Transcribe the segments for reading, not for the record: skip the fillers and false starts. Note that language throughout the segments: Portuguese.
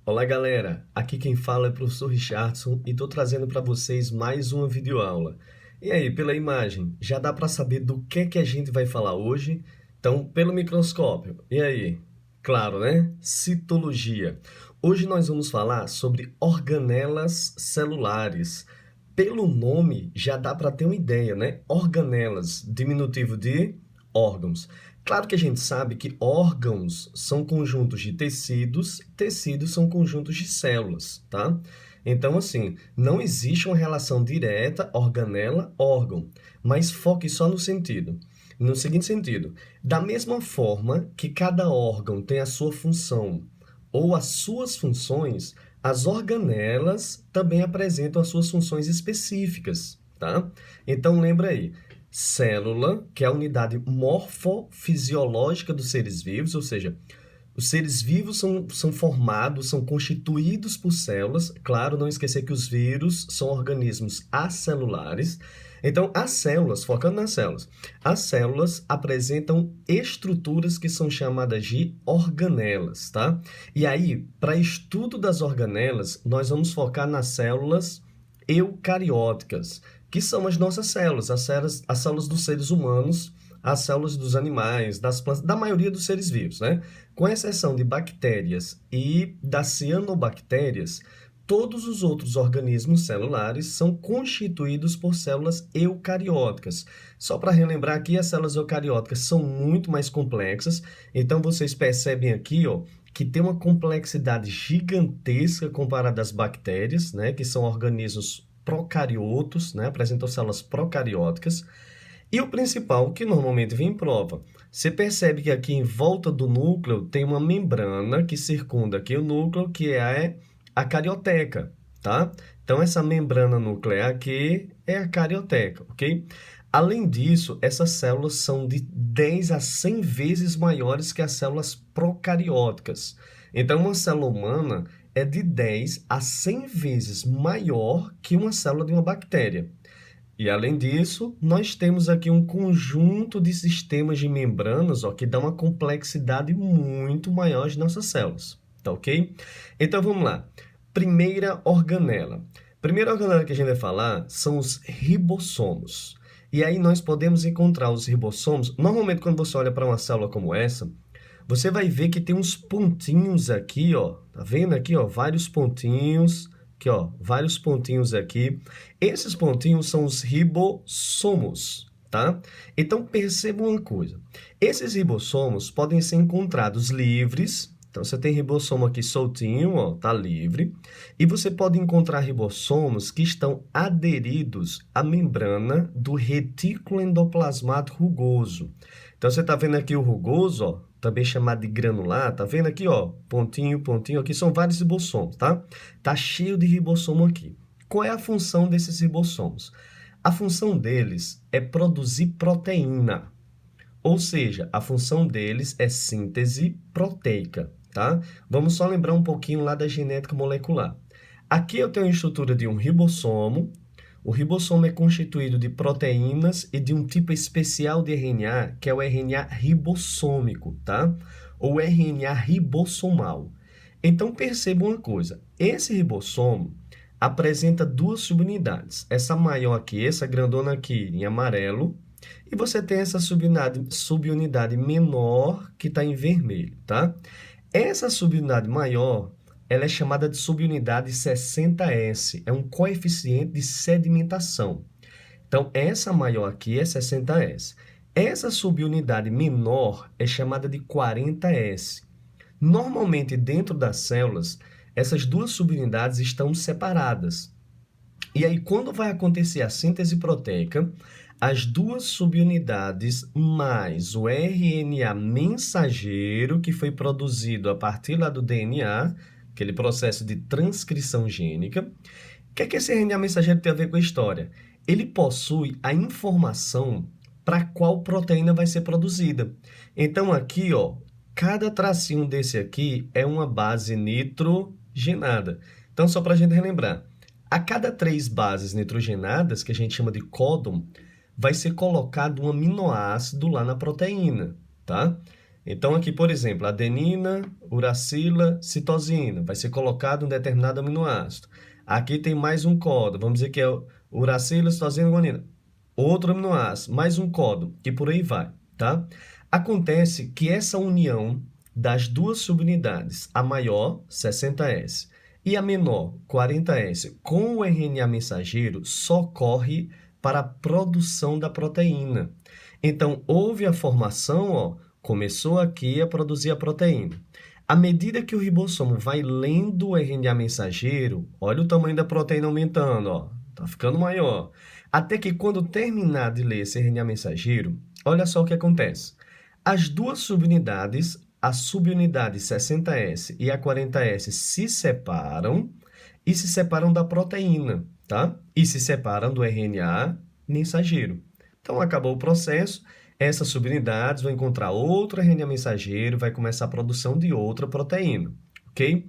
Olá galera, aqui quem fala é o professor Richardson e estou trazendo para vocês mais uma videoaula. E aí, pela imagem, já dá para saber do que a gente vai falar hoje? Então, pelo microscópio, e aí? Claro, né? Citologia. Hoje nós vamos falar sobre organelas celulares. Pelo nome já dá para ter uma ideia, né? Organelas, diminutivo de órgãos. Claro que a gente sabe que órgãos são conjuntos de tecidos, tecidos são conjuntos de células, tá? Então, assim, não existe uma relação direta organela-órgão, mas foque só no seguinte sentido, da mesma forma que cada órgão tem a sua função ou as suas funções, as organelas também apresentam as suas funções específicas, tá? Então, lembra aí, célula, que é a unidade morfofisiológica dos seres vivos, ou seja, os seres vivos são formados, são constituídos por células. Claro, não esquecer que os vírus são organismos acelulares. Então, as células, focando nas células, as células apresentam estruturas que são chamadas de organelas, tá? E aí, para estudo das organelas, nós vamos focar nas células eucarióticas, que são as nossas células, as células dos seres humanos, as células dos animais, das plantas, da maioria dos seres vivos, né? Com exceção de bactérias e das cianobactérias, todos os outros organismos celulares são constituídos por células eucarióticas. Só para relembrar aqui, as células eucarióticas são muito mais complexas, então vocês percebem aqui, ó, que tem uma complexidade gigantesca comparada às bactérias, né, que são organismos procariotos, né, apresentam células procarióticas. E o principal, que normalmente vem em prova, você percebe que aqui em volta do núcleo tem uma membrana que circunda aqui o núcleo, que é a carioteca, tá? Então, essa membrana nuclear aqui é a carioteca, ok? Além disso, essas células são de 10 a 100 vezes maiores que as células procarióticas. Então, uma célula humana é de 10 a 100 vezes maior que uma célula de uma bactéria. E além disso, nós temos aqui um conjunto de sistemas de membranas, ó, que dá uma complexidade muito maior às nossas células, tá ok? Então vamos lá. Primeira organela. Primeira organela que a gente vai falar são os ribossomos. E aí nós podemos encontrar os ribossomos. Normalmente, quando você olha para uma célula como essa, você vai ver que tem uns pontinhos aqui, ó. Tá vendo aqui, ó? Vários pontinhos. Aqui, ó, vários pontinhos aqui. Esses pontinhos são os ribossomos, tá? Então, perceba uma coisa. Esses ribossomos podem ser encontrados livres. Então, você tem ribossomo aqui soltinho, ó, tá livre. E você pode encontrar ribossomos que estão aderidos à membrana do retículo endoplasmático rugoso. Então, você tá vendo aqui o rugoso, ó, também chamado de granular, tá vendo aqui, ó, pontinho, pontinho, aqui são vários ribossomos, tá? Tá cheio de ribossomo aqui. Qual é a função desses ribossomos? A função deles é produzir proteína, ou seja, a função deles é síntese proteica, tá? Vamos só lembrar um pouquinho lá da genética molecular. Aqui eu tenho a estrutura de um ribossomo. O ribossomo é constituído de proteínas e de um tipo especial de RNA, que é o RNA ribossômico, tá? Ou RNA ribossomal. Então perceba uma coisa, esse ribossomo apresenta duas subunidades. Essa maior aqui, essa grandona aqui em amarelo, e você tem essa subunidade menor que está em vermelho, tá? Essa subunidade maior, ela é chamada de subunidade 60S, é um coeficiente de sedimentação. Então, essa maior aqui é 60S. Essa subunidade menor é chamada de 40S. Normalmente, dentro das células, essas duas subunidades estão separadas. E aí, quando vai acontecer a síntese proteica, as duas subunidades mais o RNA mensageiro, que foi produzido a partir lá do DNA, aquele processo de transcrição gênica. O que é que esse RNA mensageiro tem a ver com a história? Ele possui a informação para qual proteína vai ser produzida. Então, aqui, ó, cada tracinho desse aqui é uma base nitrogenada. Então, só para a gente relembrar, a cada 3 bases nitrogenadas, que a gente chama de códon, vai ser colocado um aminoácido lá na proteína, tá? Então aqui, por exemplo, adenina, uracila, citosina, vai ser colocado um determinado aminoácido. Aqui tem mais um códon, vamos dizer que é uracila, citosina, guanina. Outro aminoácido, mais um códon, e por aí vai, tá? Acontece que essa união das duas subunidades, a maior, 60S, e a menor, 40S, com o RNA mensageiro, só ocorre para a produção da proteína. Então, houve a formação, ó, começou aqui a produzir a proteína. À medida que o ribossomo vai lendo o RNA mensageiro, olha o tamanho da proteína aumentando, ó, tá ficando maior. Até que quando terminar de ler esse RNA mensageiro, olha só o que acontece. As duas subunidades, a subunidade 60S e a 40S, se separam e se separam da proteína, tá? E se separam do RNA mensageiro. Então, acabou o processo, essas subunidades vão encontrar outro RNA mensageiro, vai começar a produção de outra proteína, ok?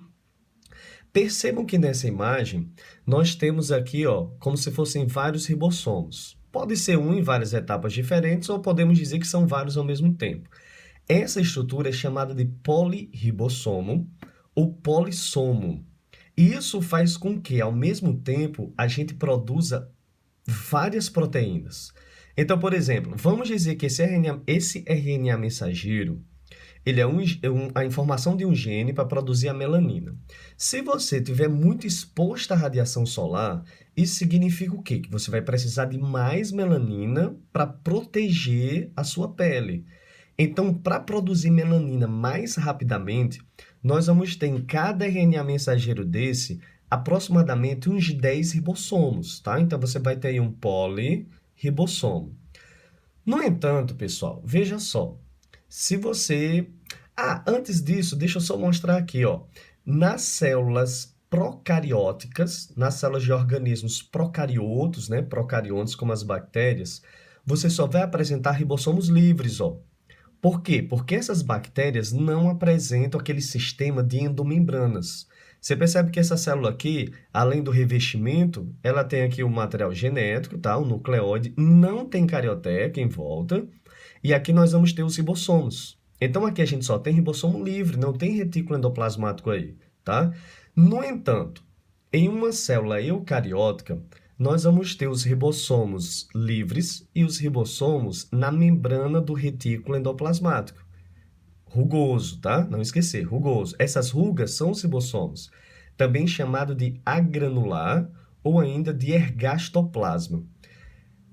Percebam que nessa imagem, nós temos aqui, ó, como se fossem vários ribossomos. Pode ser um em várias etapas diferentes, ou podemos dizer que são vários ao mesmo tempo. Essa estrutura é chamada de polirribossomo ou polissomo. E isso faz com que, ao mesmo tempo, a gente produza várias proteínas. Então, por exemplo, vamos dizer que esse RNA mensageiro, ele é a informação de um gene para produzir a melanina. Se você estiver muito exposto à radiação solar, isso significa o quê? Que você vai precisar de mais melanina para proteger a sua pele. Então, para produzir melanina mais rapidamente, nós vamos ter em cada RNA mensageiro desse aproximadamente uns 10 ribossomos, tá? Então, você vai ter aí um polirribossomo. No entanto, pessoal, veja só. Se você... antes disso, deixa eu só mostrar aqui, ó. Nas células procarióticas, nas células de organismos procariotos, né? Procariontes, como as bactérias, você só vai apresentar ribossomos livres, ó. Por quê? Porque essas bactérias não apresentam aquele sistema de endomembranas. Você percebe que essa célula aqui, além do revestimento, ela tem aqui o material genético, tá? O nucleóide, não tem carioteca em volta, e aqui nós vamos ter os ribossomos. Então aqui a gente só tem ribossomo livre, não tem retículo endoplasmático aí, tá? No entanto, em uma célula eucariótica, nós vamos ter os ribossomos livres e os ribossomos na membrana do retículo endoplasmático. Rugoso, tá? Não esquecer, rugoso. Essas rugas são os ribossomos, também chamado de agranular ou ainda de ergastoplasma.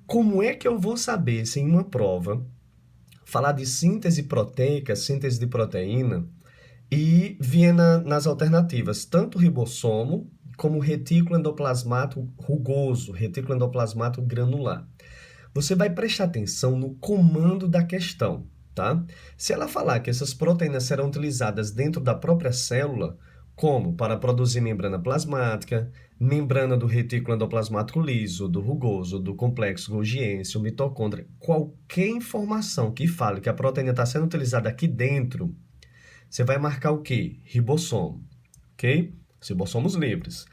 Como é que eu vou saber se em uma prova falar de síntese proteica, síntese de proteína, e vier nas alternativas, tanto ribossomo como retículo endoplasmático rugoso, retículo endoplasmático granular? Você vai prestar atenção no comando da questão, tá? Se ela falar que essas proteínas serão utilizadas dentro da própria célula, como para produzir membrana plasmática, membrana do retículo endoplasmático liso, do rugoso, do complexo golgiense, o mitocôndria, qualquer informação que fale que a proteína está sendo utilizada aqui dentro, você vai marcar o quê? Ribossomo, ok? Os ribossomos livres.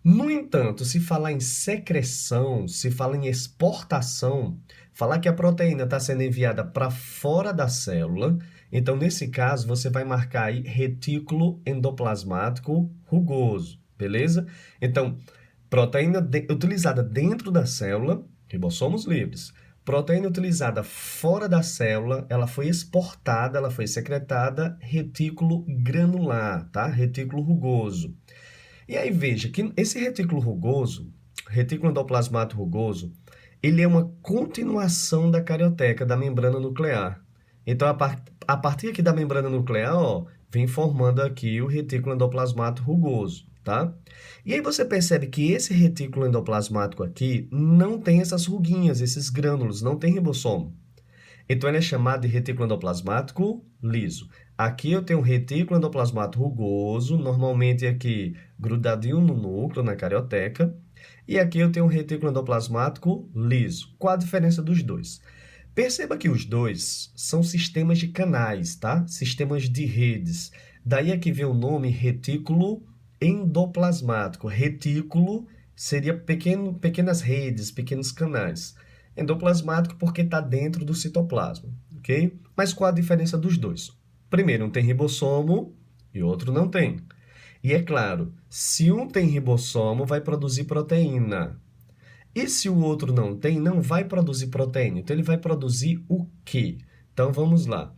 No entanto, se falar em secreção, se fala em exportação, falar que a proteína está sendo enviada para fora da célula, então nesse caso você vai marcar aí retículo endoplasmático rugoso, beleza? Então, proteína utilizada dentro da célula, ribossomos livres. Proteína utilizada fora da célula, ela foi exportada, ela foi secretada, retículo granular, tá? Retículo rugoso. E aí veja que esse retículo rugoso, retículo endoplasmático rugoso, ele é uma continuação da carioteca, da membrana nuclear. Então, a partir aqui da membrana nuclear, ó, vem formando aqui o retículo endoplasmático rugoso, tá? E aí você percebe que esse retículo endoplasmático aqui não tem essas ruguinhas, esses grânulos, não tem ribossomo. Então, ele é chamado de retículo endoplasmático liso. Aqui eu tenho um retículo endoplasmático rugoso, normalmente aqui grudadinho no núcleo, na carioteca. E aqui eu tenho um retículo endoplasmático liso. Qual a diferença dos dois? Perceba que os dois são sistemas de canais, tá? Sistemas de redes. Daí é que vem o nome retículo endoplasmático. Retículo seria pequenas redes, pequenos canais. Endoplasmático porque está dentro do citoplasma, ok? Mas qual a diferença dos dois? Primeiro, um tem ribossomo e outro não tem. E é claro, se um tem ribossomo, vai produzir proteína. E se o outro não tem, não vai produzir proteína. Então, ele vai produzir o quê? Então, vamos lá.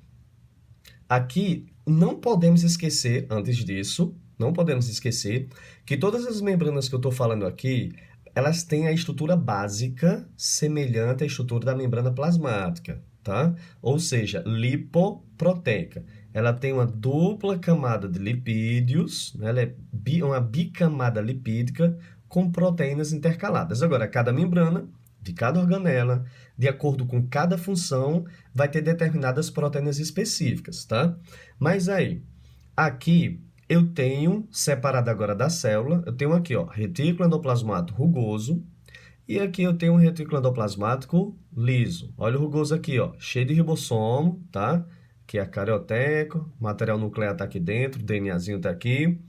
Aqui, não podemos esquecer, antes disso, não podemos esquecer que todas as membranas que eu estou falando aqui, elas têm a estrutura básica semelhante à estrutura da membrana plasmática, tá? Ou seja, lipoproteica. Ela tem uma dupla camada de lipídios, né? Ela é uma bicamada lipídica com proteínas intercaladas. Agora, cada membrana de cada organela, de acordo com cada função, vai ter determinadas proteínas específicas, tá? Mas aí, aqui eu tenho, separado agora da célula, eu tenho aqui, ó, retículo endoplasmático rugoso, e aqui eu tenho um retículo endoplasmático liso. Olha o rugoso aqui, ó, cheio de ribossomo, tá? Aqui é a carioteca, material nuclear tá aqui dentro, o DNAzinho tá aqui.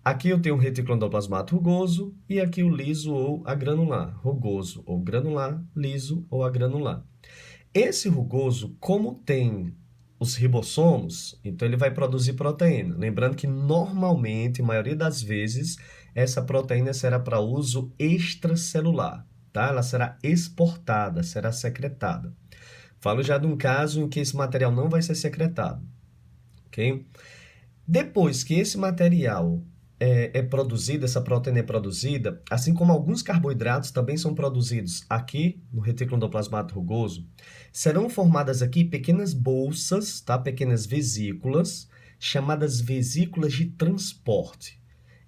Aqui eu tenho um retículo endoplasmático rugoso e aqui o liso ou agranular. Rugoso ou granular, liso ou agranular. Esse rugoso, como tem os ribossomos, então ele vai produzir proteína. Lembrando que normalmente, a maioria das vezes, essa proteína será para uso extracelular, tá? Ela será exportada, será secretada. Falo já de um caso em que esse material não vai ser secretado, ok? Depois que esse material é produzido, essa proteína é produzida, assim como alguns carboidratos também são produzidos aqui no retículo endoplasmático rugoso, serão formadas aqui pequenas bolsas, tá? Pequenas vesículas, chamadas vesículas de transporte.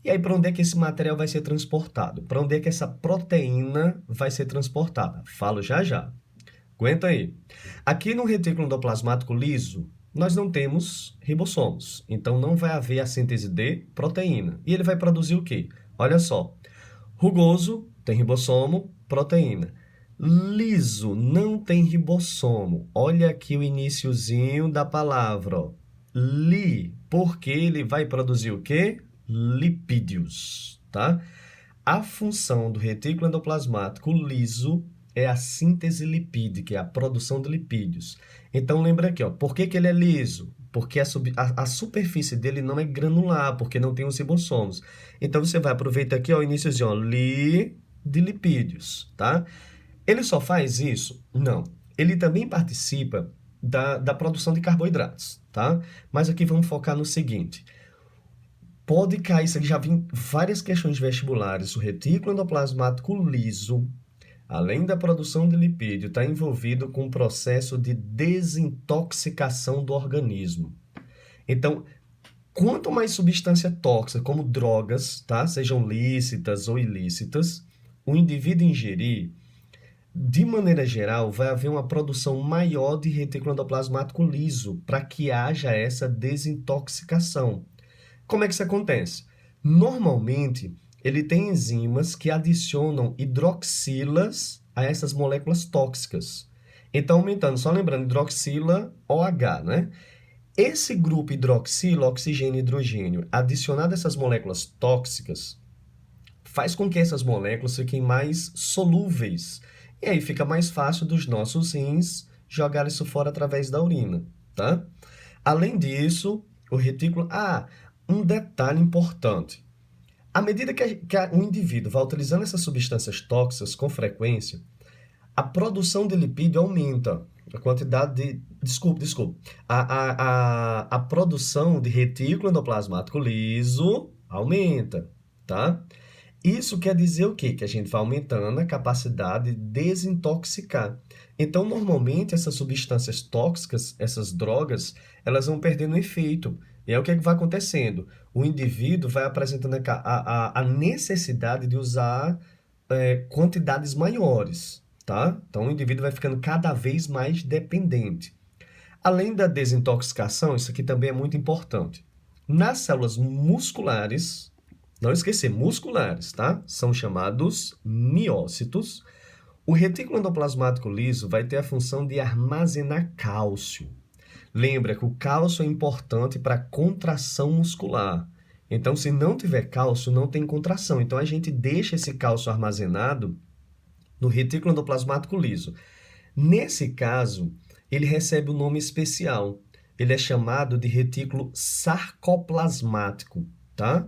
E aí, para onde é que esse material vai ser transportado? Para onde é que essa proteína vai ser transportada? Falo já já. Aguenta aí. Aqui no retículo endoplasmático liso, nós não temos ribossomos, então não vai haver a síntese de proteína. E ele vai produzir o quê? Olha só, rugoso tem ribossomo, proteína. Liso não tem ribossomo. Olha aqui o iniciozinho da palavra, ó. Porque ele vai produzir o quê? Lipídios, tá? A função do retículo endoplasmático liso é a síntese lipídica, é a produção de lipídios. Então, lembra aqui, ó, por que ele é liso? Porque a superfície dele não é granular, porque não tem os ribossomos. Então, você vai aproveitar aqui, ó, o iníciozinho, ó, de lipídios, tá? Ele só faz isso? Não. Ele também participa da produção de carboidratos, tá? Mas aqui vamos focar no seguinte. Pode cair, isso aqui já vi várias questões vestibulares, o retículo endoplasmático liso, além da produção de lipídio, está envolvido com um processo de desintoxicação do organismo. Então, quanto mais substância tóxica, como drogas, tá? Sejam lícitas ou ilícitas, o indivíduo ingerir, de maneira geral, vai haver uma produção maior de retículo endoplasmático liso para que haja essa desintoxicação. Como é que isso acontece? Normalmente, ele tem enzimas que adicionam hidroxilas a essas moléculas tóxicas. Então, aumentando, só lembrando, hidroxila OH, né? Esse grupo hidroxila, oxigênio e hidrogênio, adicionado a essas moléculas tóxicas, faz com que essas moléculas fiquem mais solúveis. E aí fica mais fácil dos nossos rins jogar isso fora através da urina, tá? Além disso, o retículo... um detalhe importante. À medida que o indivíduo vai utilizando essas substâncias tóxicas com frequência, a produção de lipídio aumenta. A quantidade de... Desculpe. A produção de retículo endoplasmático liso aumenta, tá? Isso quer dizer o quê? Que a gente vai aumentando a capacidade de desintoxicar. Então, normalmente, essas substâncias tóxicas, essas drogas, elas vão perdendo efeito. E é o que vai acontecendo. O indivíduo vai apresentando a necessidade de usar quantidades maiores, tá? Então, o indivíduo vai ficando cada vez mais dependente. Além da desintoxicação, isso aqui também é muito importante. Nas células musculares, não esquecer, musculares, tá? São chamados miócitos. O retículo endoplasmático liso vai ter a função de armazenar cálcio. Lembra que o cálcio é importante para a contração muscular. Então, se não tiver cálcio, não tem contração. Então, a gente deixa esse cálcio armazenado no retículo endoplasmático liso. Nesse caso, ele recebe um nome especial. ele é chamado de retículo sarcoplasmático, tá?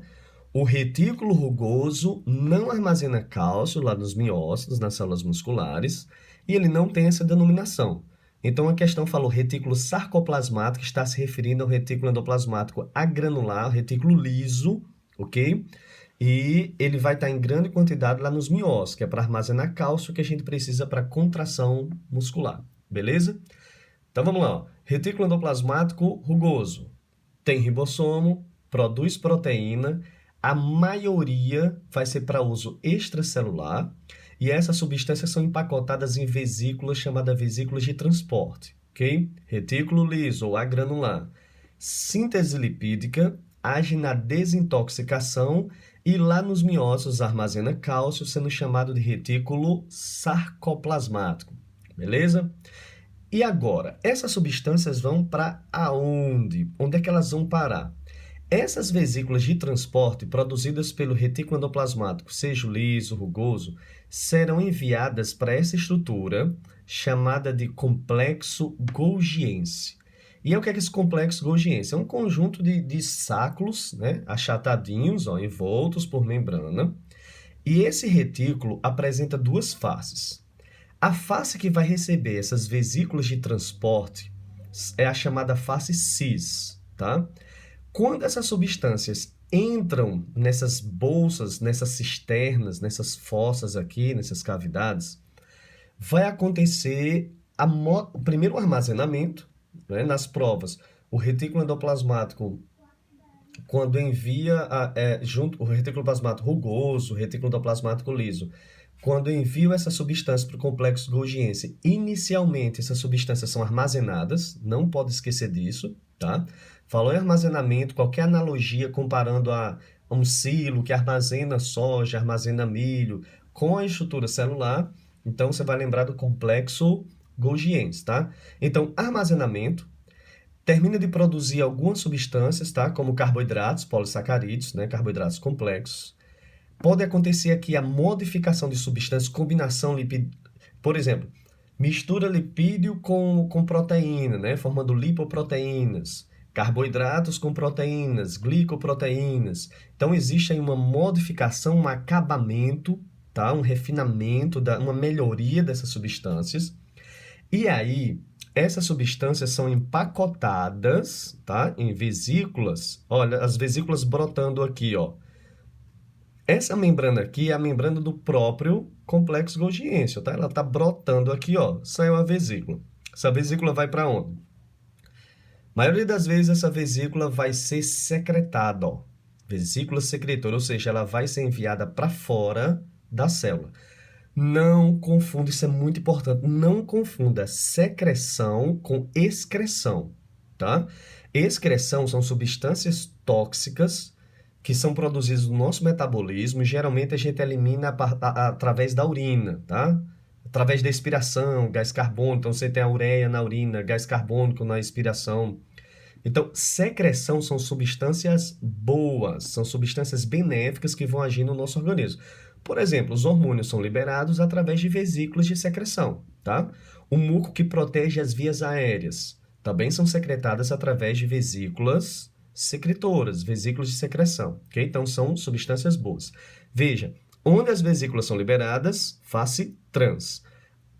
O retículo rugoso não armazena cálcio lá nos miócitos, nas células musculares, e ele não tem essa denominação. Então, a questão falou retículo sarcoplasmático, está se referindo ao retículo endoplasmático agranular, retículo liso, ok? E ele vai estar em grande quantidade lá nos miócitos, que é para armazenar cálcio que a gente precisa para contração muscular, beleza? Então vamos lá, ó. Retículo endoplasmático rugoso tem ribossomo, produz proteína, a maioria vai ser para uso extracelular e essas substâncias são empacotadas em vesículas chamadas vesículas de transporte, ok? Retículo liso ou agranular. Síntese lipídica age na desintoxicação e lá nos miócitos armazena cálcio, sendo chamado de retículo sarcoplasmático, beleza? E agora, essas substâncias vão para aonde? Onde é que elas vão parar? Essas vesículas de transporte produzidas pelo retículo endoplasmático, seja o liso, rugoso, serão enviadas para essa estrutura chamada de complexo golgiense. E o que é esse complexo golgiense? É um conjunto de sacos, né, achatadinhos, ó, envoltos por membrana. E esse retículo apresenta duas faces. A face que vai receber essas vesículas de transporte é a chamada face cis, tá? Quando essas substâncias entram nessas bolsas, nessas cisternas, nessas fossas aqui, nessas cavidades, vai acontecer o primeiro armazenamento, né, nas provas. O retículo endoplasmático, quando envia junto o retículo plasmático rugoso, o retículo endoplasmático liso, quando envio essa substância para o complexo golgiense, inicialmente essas substâncias são armazenadas, não pode esquecer disso, tá? Falou em armazenamento, qualquer analogia comparando a um silo que armazena soja, armazena milho, com a estrutura celular, então você vai lembrar do complexo golgiense, tá? Então, armazenamento, termina de produzir algumas substâncias, tá? Como carboidratos, polissacarídeos, né? Carboidratos complexos. Pode acontecer aqui a modificação de substâncias, combinação lipídio, por exemplo, mistura lipídio com proteína, né? Formando lipoproteínas, carboidratos com proteínas, glicoproteínas. Então, existe aí uma modificação, um acabamento, tá? Um refinamento, uma melhoria dessas substâncias. E aí, essas substâncias são empacotadas, tá? Em vesículas. Olha, as vesículas brotando aqui, ó. Essa membrana aqui é a membrana do próprio complexo golgiense, tá? Ela está brotando aqui, ó. Saiu a vesícula. Essa vesícula vai para onde? A maioria das vezes essa vesícula vai ser secretada, ó. Vesícula secretora, ou seja, ela vai ser enviada para fora da célula. Não confunda, isso é muito importante. Não confunda secreção com excreção, tá? Excreção são substâncias tóxicas que são produzidos no nosso metabolismo, geralmente a gente elimina através da urina, tá? Através da expiração, gás carbônico, então você tem a ureia na urina, gás carbônico na expiração. Então, secreção são substâncias boas, são substâncias benéficas que vão agir no nosso organismo. Por exemplo, os hormônios são liberados através de vesículas de secreção, tá? O muco que protege as vias aéreas também são secretadas através de vesículas secretoras, vesículas de secreção, ok? Então, são substâncias boas. Veja, onde as vesículas são liberadas, face trans.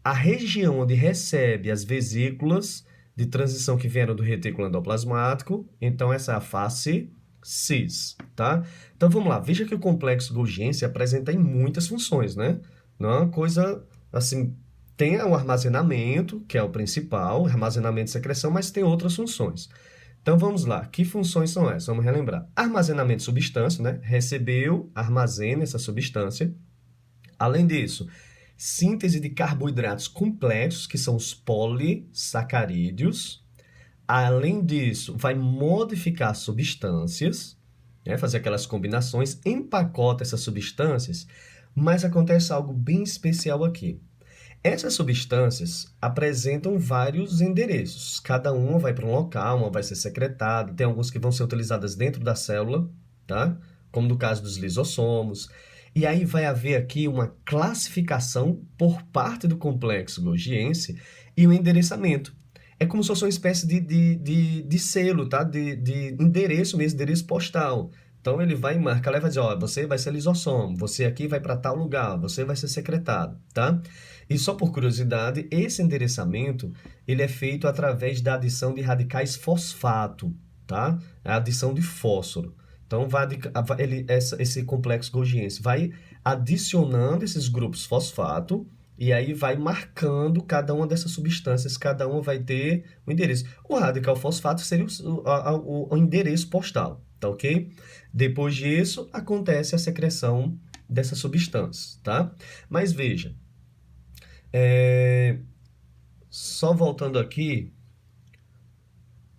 A região onde recebe as vesículas de transição que vieram do retículo endoplasmático, então essa é a face cis, tá? Então, vamos lá. Veja que o complexo golgiense apresenta em muitas funções, né? Não é uma coisa, assim, tem o armazenamento, que é o principal, armazenamento e secreção, mas tem outras funções. Então, vamos lá. Que funções são essas? Vamos relembrar. Armazenamento de substância, né? Recebeu, armazena essa substância. Além disso, síntese de carboidratos complexos, que são os polissacarídeos. Além disso, vai modificar substâncias, né? Fazer aquelas combinações, empacota essas substâncias, mas acontece algo bem especial aqui. Essas substâncias apresentam vários endereços. Cada uma vai para um local, uma vai ser secretada. Tem algumas que vão ser utilizadas dentro da célula, tá? Como no caso dos lisossomos. E aí vai haver aqui uma classificação por parte do complexo golgiense e um endereçamento. É como se fosse uma espécie de selo, tá? De endereço mesmo, endereço postal. Então ele vai marcar, ele vai dizer, ó, você vai ser lisossomo, você aqui vai para tal lugar, você vai ser secretado, tá? E só por curiosidade, esse endereçamento, ele é feito através da adição de radicais fosfato, tá? A adição de fósforo. Então esse complexo golgiense vai adicionando esses grupos fosfato e aí vai marcando cada uma dessas substâncias, cada uma vai ter um endereço. O radical fosfato seria o endereço postal, tá ok? Depois disso, acontece a secreção dessas substâncias, tá? Mas veja, só voltando aqui,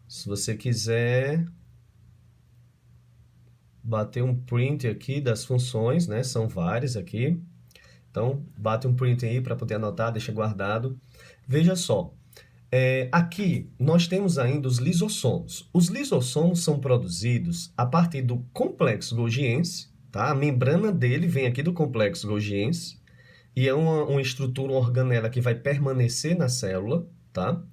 se você quiser bater um print aqui das funções, né? São várias aqui. Então, bate um print aí para poder anotar, deixa guardado. Veja só, aqui nós temos ainda os lisossomos. Os lisossomos são produzidos a partir do complexo golgiense, tá? A membrana dele vem aqui do complexo golgiense e é uma estrutura, uma organela que vai permanecer na célula, tá?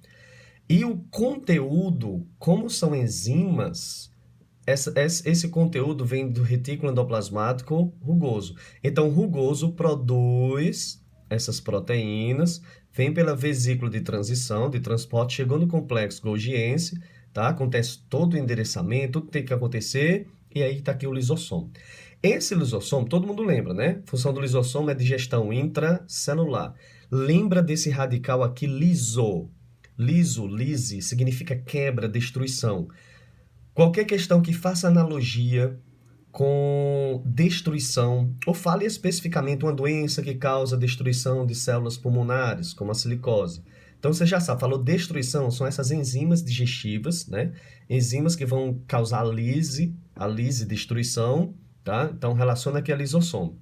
E o conteúdo, como são enzimas, esse conteúdo vem do retículo endoplasmático rugoso. Então, o rugoso produz essas proteínas, vem pela vesícula de transição, de transporte, chegou no complexo golgiense, tá? Acontece todo o endereçamento, tudo tem que acontecer, e aí está aqui o lisossomo. Esse lisossomo, todo mundo lembra, né? A função do lisossomo é digestão intracelular. Lembra desse radical aqui, liso. Liso, lise, significa quebra, destruição. Qualquer questão que faça analogia com destruição, ou fale especificamente uma doença que causa destruição de células pulmonares, como a silicose. Então você já sabe, falou destruição, são essas enzimas digestivas, né? Enzimas que vão causar a lise, destruição, tá? Então relaciona aqui a lisossomo.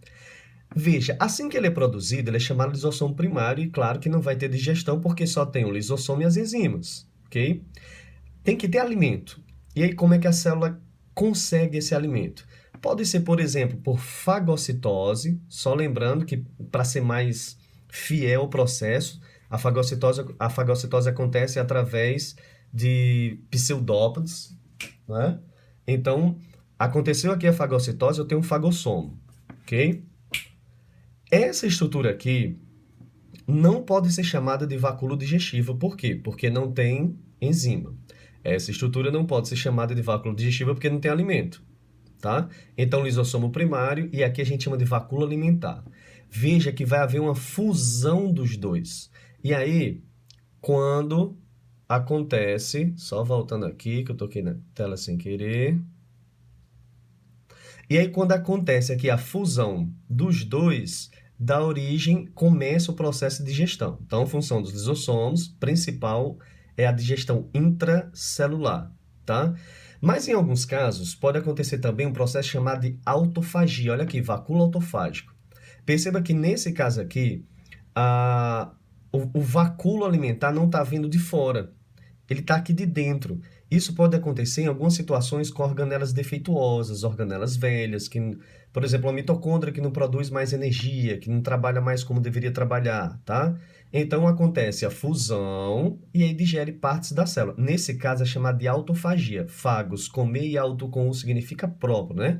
Veja, assim que ele é produzido, ele é chamado lisossomo primário e claro que não vai ter digestão porque só tem o lisossomo e as enzimas, ok? Tem que ter alimento. E aí, como é que a célula consegue esse alimento? Pode ser, por exemplo, por fagocitose, só lembrando que para ser mais fiel ao processo, a fagocitose acontece através de pseudópodes, né? Então, aconteceu aqui a fagocitose, eu tenho um fagossomo, ok? Essa estrutura aqui não pode ser chamada de vacúolo digestivo, por quê? Porque não tem enzima. Essa estrutura não pode ser chamada de vacúolo digestivo porque não tem alimento, tá? Então, lisossomo primário, e aqui a gente chama de vacúolo alimentar. Veja que vai haver uma fusão dos dois. E aí, quando acontece, só voltando aqui, que eu toquei na tela sem querer. E aí, quando acontece aqui a fusão dos dois, dá origem, começa o processo de digestão. Então, a função dos lisossomos principal é a digestão intracelular, tá? Mas em alguns casos, pode acontecer também um processo chamado de autofagia. Olha aqui, vacúolo autofágico. Perceba que nesse caso aqui, o vacúolo alimentar não está vindo de fora, ele está aqui de dentro. Isso pode acontecer em algumas situações com organelas defeituosas, organelas velhas, que, por exemplo, a mitocôndria que não produz mais energia, que não trabalha mais como deveria trabalhar, tá? Então acontece a fusão e aí digere partes da célula. Nesse caso é chamado de autofagia. Fagos, comer, e auto com U significa próprio, né?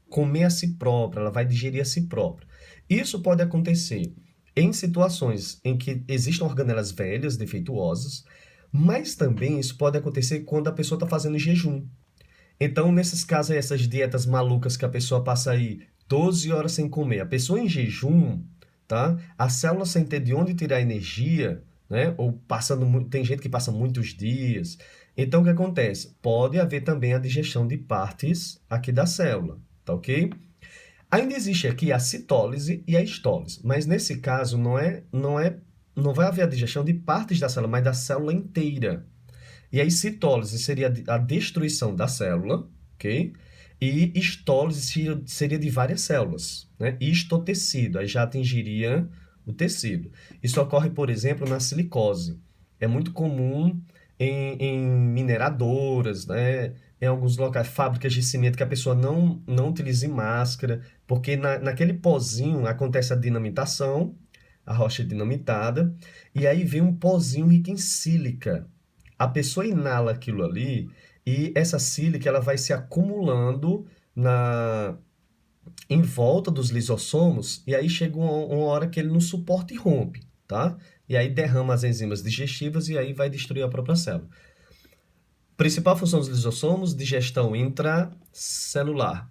Comer a si própria, ela vai digerir a si própria. Isso pode acontecer em situações em que existem organelas velhas, defeituosas, mas também isso pode acontecer quando a pessoa está fazendo jejum. Então, nesses casos, essas dietas malucas que a pessoa passa aí 12 horas sem comer, a pessoa em jejum, tá? A célula sem ter de onde tirar energia, né? Ou tem gente que passa muitos dias. Então, o que acontece? Pode haver também a digestão de partes aqui da célula, tá ok? Ainda existe aqui a citólise e a histólise, mas nesse caso não vai haver a digestão de partes da célula, mas da célula inteira. E aí citólise seria a destruição da célula, ok? E histólise seria de várias células, né? Histotecido, aí já atingiria o tecido. Isso ocorre, por exemplo, na silicose. É muito comum em mineradoras, né? Em alguns locais, fábricas de cimento, que a pessoa não utilize máscara, porque naquele pozinho acontece a dinamitação, a rocha dinamitada, e aí vem um pozinho rico em sílica. a pessoa inala aquilo ali e essa sílica ela vai se acumulando na em volta dos lisossomos e aí chega uma hora que ele não suporta e rompe, tá? E aí derrama as enzimas digestivas e aí vai destruir a própria célula. Principal função dos lisossomos, digestão intracelular.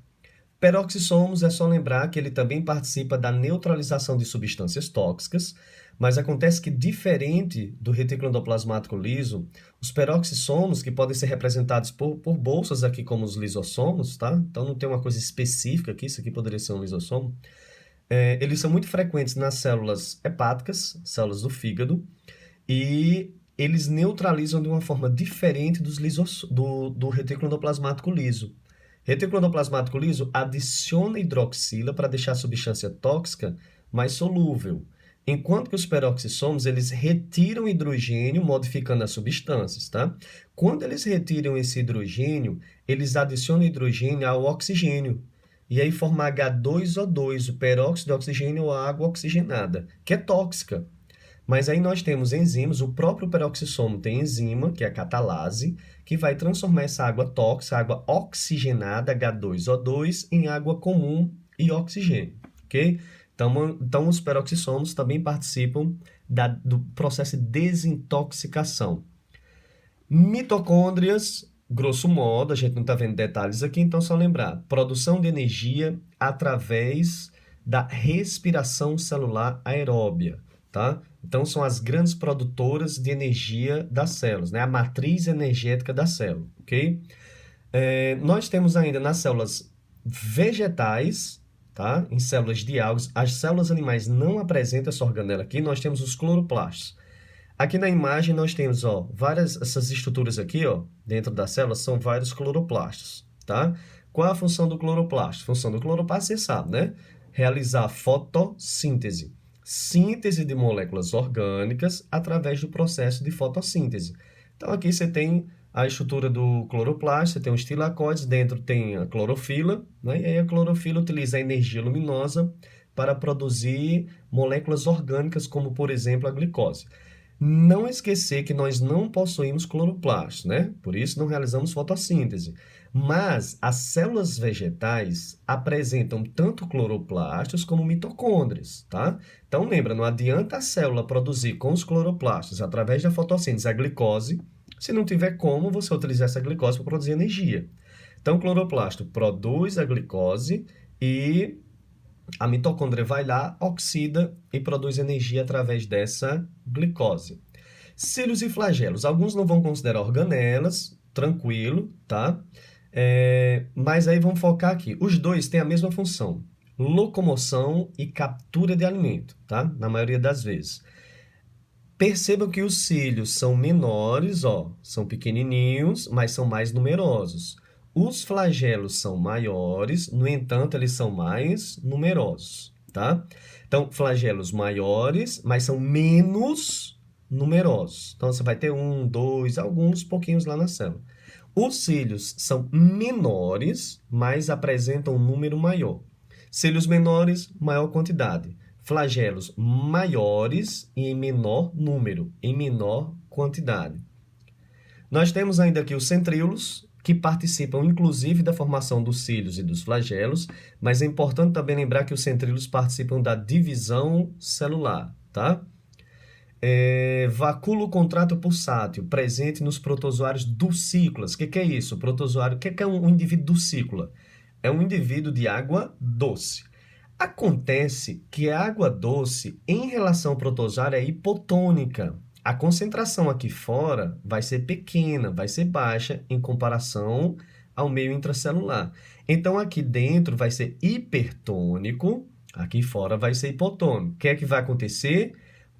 Peroxissomos é só lembrar que ele também participa da neutralização de substâncias tóxicas, mas acontece que, diferente do retículo endoplasmático liso, os peroxissomos, que podem ser representados por bolsas aqui como os lisossomos, tá? Então não tem uma coisa específica aqui, isso aqui poderia ser um lisossomo. Eles são muito frequentes nas células hepáticas, células do fígado, e eles neutralizam de uma forma diferente do retículo endoplasmático liso. Retículo endoplasmático liso adiciona hidroxila para deixar a substância tóxica mais solúvel, enquanto que os peroxissomos eles retiram hidrogênio modificando as substâncias, tá? Quando eles retiram esse hidrogênio, eles adicionam hidrogênio ao oxigênio. E aí forma H2O2, o peróxido de oxigênio ou água oxigenada, que é tóxica. Mas aí nós temos enzimas, o próprio peroxissomo tem enzima, que é a catalase, que vai transformar essa água tóxica, água oxigenada, H2O2, em água comum e oxigênio, ok? Então os peroxissomos também participam do processo de desintoxicação. Mitocôndrias, grosso modo, a gente não está vendo detalhes aqui, então só lembrar, produção de energia através da respiração celular aeróbia, tá? Então são as grandes produtoras de energia das células, né? A matriz energética da célula, ok? Nós temos ainda nas células vegetais, tá? Em células de algas, as células animais não apresentam essa organela aqui, nós temos os cloroplastos. Aqui na imagem nós temos, ó, essas estruturas aqui, ó, dentro da célula são vários cloroplastos, tá? Qual é a função do cloroplasto? A função do cloroplasto, você sabe, né? Realizar fotossíntese. Síntese de moléculas orgânicas através do processo de fotossíntese. Então aqui você tem a estrutura do cloroplasto, você tem os tilacoides, dentro tem a clorofila, né? E aí a clorofila utiliza a energia luminosa para produzir moléculas orgânicas, como por exemplo a glicose. Não esquecer que nós não possuímos cloroplastos, né? Por isso não realizamos fotossíntese. Mas as células vegetais apresentam tanto cloroplastos como mitocôndrias, tá? Então lembra, não adianta a célula produzir com os cloroplastos, através da fotossíntese, a glicose, se não tiver como você utilizar essa glicose para produzir energia. Então o cloroplasto produz a glicose e a mitocôndria vai lá, oxida e produz energia através dessa glicose. Cílios e flagelos. Alguns não vão considerar organelas, tranquilo, tá? Mas aí vamos focar aqui. Os dois têm a mesma função: locomoção e captura de alimento, tá? Na maioria das vezes. Percebam que os cílios são menores, ó, são pequenininhos, mas são mais numerosos. Os flagelos são maiores, no entanto, eles são mais numerosos, tá? Então, flagelos maiores, mas são menos numerosos. Então, você vai ter um, dois, alguns pouquinhos lá na célula. Os cílios são menores, mas apresentam um número maior. Cílios menores, maior quantidade. Flagelos maiores e em menor número, em menor quantidade. Nós temos ainda aqui os centríolos, que participam inclusive da formação dos cílios e dos flagelos, mas é importante também lembrar que os centríolos participam da divisão celular, tá? Vacúolo contrátil pulsátil, presente nos protozoários dulcícolas. O que é isso? Protozoário, o que é um indivíduo dulcícola? É um indivíduo de água doce. Acontece que a água doce, em relação ao protozoário, é hipotônica. A concentração aqui fora vai ser pequena, vai ser baixa em comparação ao meio intracelular. Então, aqui dentro vai ser hipertônico, aqui fora vai ser hipotônico. O que é que vai acontecer?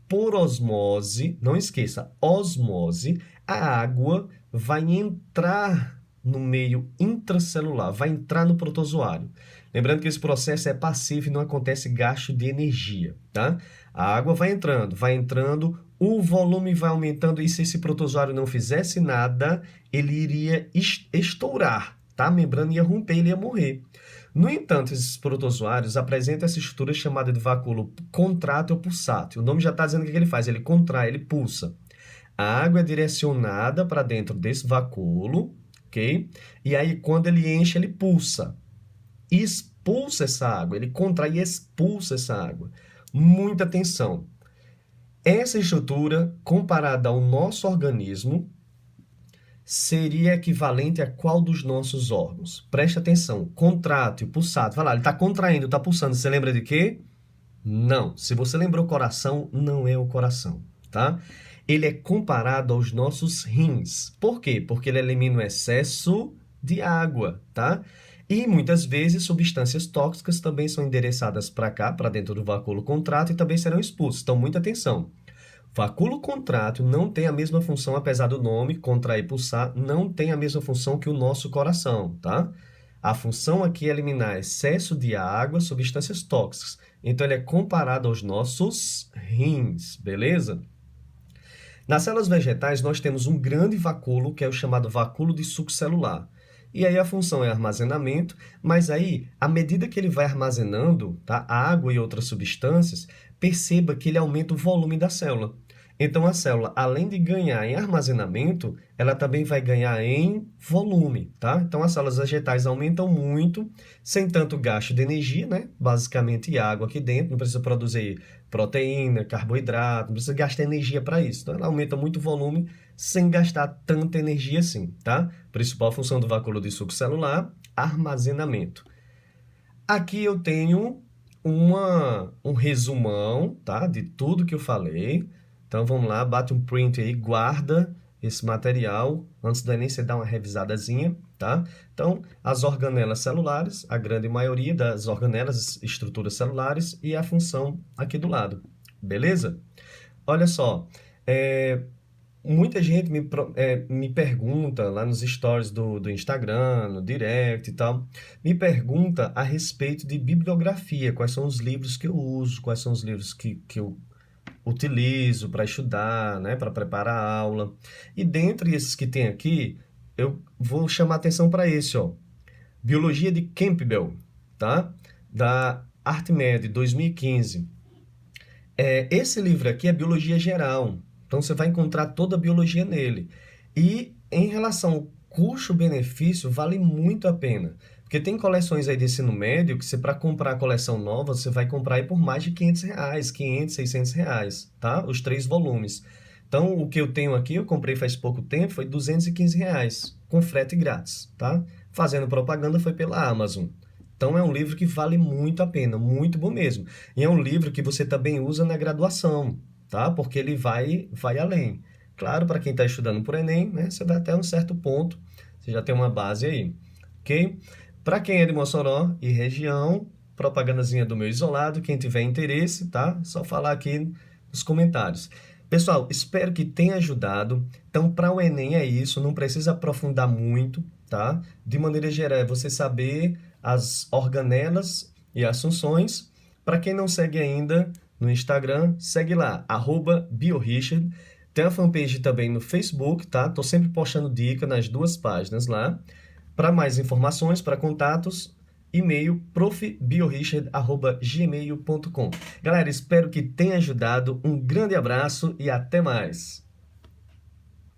Por osmose, não esqueça, osmose, a água vai entrar no meio intracelular, vai entrar no protozoário. Lembrando que esse processo é passivo e não acontece gasto de energia, tá? A água vai entrando, o volume vai aumentando e se esse protozoário não fizesse nada, ele iria estourar, tá? A membrana ia romper, ele ia morrer. No entanto, esses protozoários apresentam essa estrutura chamada de vacúolo contrátil pulsátil. O nome já está dizendo o que ele faz, ele contrai, ele pulsa. A água é direcionada para dentro desse vacúolo, ok? E aí, quando ele enche, ele pulsa. Expulsa essa água, ele contrai e expulsa essa água. Muita atenção. Essa estrutura, comparada ao nosso organismo, seria equivalente a qual dos nossos órgãos? Preste atenção. Contrátil, pulsado. Vai lá, ele está contraindo, está pulsando. Você lembra de quê? Não. Se você lembrou o coração, não é o coração, tá? Ele é comparado aos nossos rins. Por quê? Porque ele elimina o excesso de água, tá? E muitas vezes substâncias tóxicas também são endereçadas para cá, para dentro do vacúolo contrátil e também serão expulsas. Então, muita atenção. Vacúolo contrátil não tem a mesma função, apesar do nome, contrair e pulsar, não tem a mesma função que o nosso coração, tá? A função aqui é eliminar excesso de água, substâncias tóxicas. Então, ele é comparado aos nossos rins, beleza? Nas células vegetais, nós temos um grande vacúolo, que é o chamado vacúolo de suco celular. E aí a função é armazenamento, mas aí, à medida que ele vai armazenando, tá, a água e outras substâncias, perceba que ele aumenta o volume da célula. Então, a célula, além de ganhar em armazenamento, ela também vai ganhar em volume, tá? Então, as células vegetais aumentam muito, sem tanto gasto de energia, né? Basicamente água aqui dentro, não precisa produzir proteína, carboidrato, não precisa gastar energia para isso. Então, ela aumenta muito o volume sem gastar tanta energia assim, tá? Principal função do vacúolo de suco celular, armazenamento. Aqui eu tenho um resumão, tá? De tudo que eu falei. Então vamos lá, bate um print aí, guarda esse material antes do Enem você dar uma revisadazinha, tá? Então, as organelas celulares, a grande maioria das organelas, estruturas celulares e a função aqui do lado, beleza? Olha só, muita gente me pergunta lá nos stories do Instagram, no direct e tal, me pergunta a respeito de bibliografia, quais são os livros que eu uso, quais são os livros que eu utilizo para estudar, né, para preparar a aula. E dentre esses que tem aqui, eu vou chamar atenção para esse, ó. Biologia de Campbell, tá? Da ArtMed 2015. Esse livro aqui é biologia geral, então você vai encontrar toda a biologia nele. E em relação ao custo-benefício, vale muito a pena. Porque tem coleções aí de ensino médio que você, para comprar a coleção nova, você vai comprar aí por mais de R$ 500, 500, R$ 600, tá? Os 3 volumes. Então, o que eu tenho aqui, eu comprei faz pouco tempo, foi R$ 215, com frete grátis, tá? Fazendo propaganda foi pela Amazon. Então, é um livro que vale muito a pena, muito bom mesmo. E é um livro que você também usa na graduação, tá? Porque ele vai além. Claro, para quem está estudando por Enem, né? Você vai até um certo ponto, você já tem uma base aí, ok? Para quem é de Mossoró e região, propagandazinha do meu isolado, quem tiver interesse, tá? Só falar aqui nos comentários. Pessoal, espero que tenha ajudado. Então, para o Enem é isso, não precisa aprofundar muito, tá? De maneira geral, é você saber as organelas e as funções. Para quem não segue ainda no Instagram, segue lá, @biorichard. Tem a fanpage também no Facebook, tá? Tô sempre postando dica nas 2 páginas lá. Para mais informações, para contatos, e-mail profbiorichard@gmail.com. Galera, espero que tenha ajudado. Um grande abraço e até mais!